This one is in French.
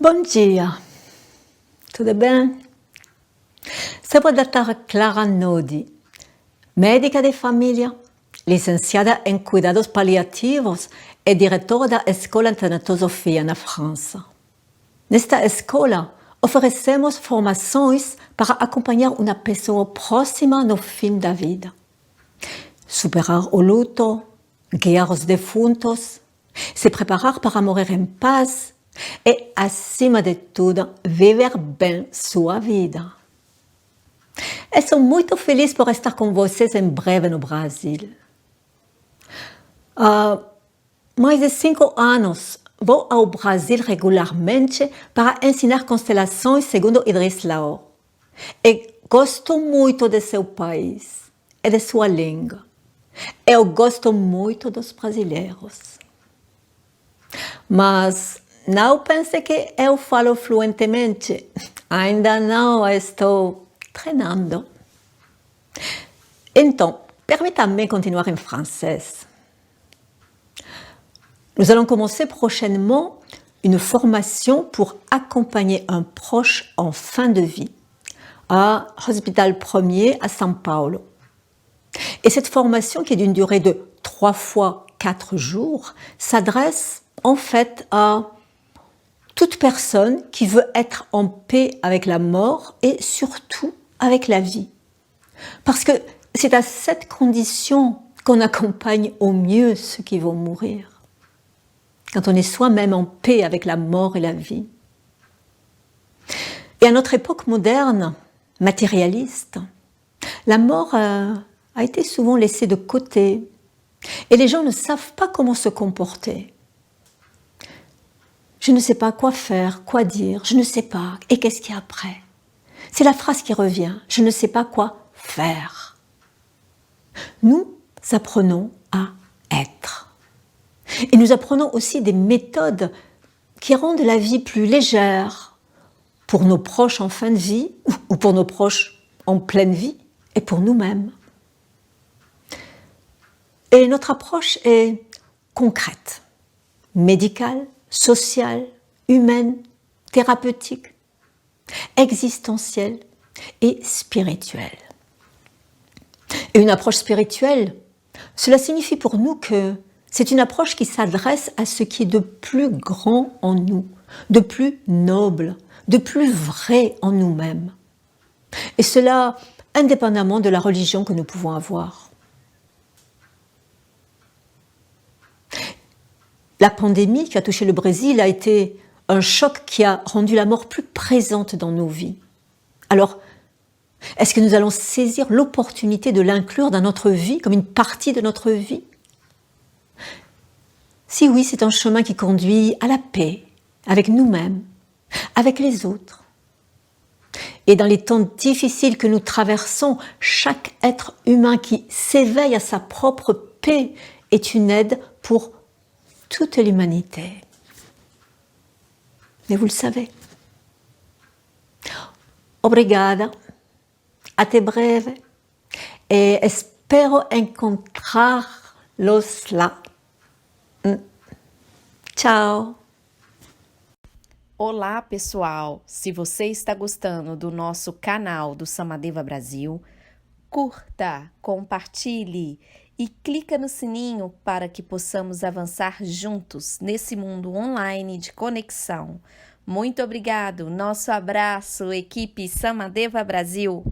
Bom dia, tudo bem? Sono dottora Clara Nodi, médica de família, licenciada em cuidados paliativos e diretora da Escola de Tanatosofia na França. Nesta escola, oferecemos formações para acompanhar uma pessoa próxima no fim da vida. Superar o luto, guiar os defuntos, se preparar para morrer em paz e, acima de tudo, viver bem sua vida. Eu sou muito feliz por estar com vocês em breve no Brasil. Há mais de 5 anos vou ao Brasil regularmente para ensinar constelações segundo Idris Laor. E gosto muito de seu país e de sua língua. Eu gosto muito dos brasileiros. Mas não pense que eu falo fluentemente. Ainda não estou treinando. Então, permettez-moi continuer en français. Nous allons commencer prochainement une formation pour accompagner un proche en fin de vie à Hospital Premier à São Paulo. Et cette formation, qui est d'une durée de 3 fois 4 jours, s'adresse en fait à toute personne qui veut être en paix avec la mort et surtout avec la vie. Parce que c'est à cette condition qu'on accompagne au mieux ceux qui vont mourir. Quand on est soi-même en paix avec la mort et la vie. Et à notre époque moderne, matérialiste, la mort a été souvent laissée de côté et les gens ne savent pas comment se comporter. Je ne sais pas quoi faire, quoi dire, je ne sais pas, et qu'est-ce qu'il y a après? C'est la phrase qui revient, je ne sais pas quoi faire. Nous apprenons à être. Et nous apprenons aussi des méthodes qui rendent la vie plus légère pour nos proches en fin de vie ou pour nos proches en pleine vie et pour nous-mêmes. Et notre approche est concrète, médicale, sociale, humaine, thérapeutique, existentielle et spirituelle. Et une approche spirituelle, cela signifie pour nous que c'est une approche qui s'adresse à ce qui est de plus grand en nous, de plus noble, de plus vrai en nous-mêmes. Et cela indépendamment de la religion que nous pouvons avoir. La pandémie qui a touché le Brésil a été un choc qui a rendu la mort plus présente dans nos vies. Alors, est-ce que nous allons saisir l'opportunité de l'inclure dans notre vie, comme une partie de notre vie? Si oui, c'est un chemin qui conduit à la paix, avec nous-mêmes, avec les autres. Et dans les temps difficiles que nous traversons, chaque être humain qui s'éveille à sa propre paix est une aide pour toute l'humanité. Mais vous le savez. Obrigada, até breve, e espero encontrar-los lá. Tchau! Olá, pessoal! Se você está gostando do nosso canal do Samadeva Brasil, curta, compartilhe e clica no sininho para que possamos avançar juntos nesse mundo online de conexão. Muito obrigado! Nosso abraço, equipe Samadeva Brasil!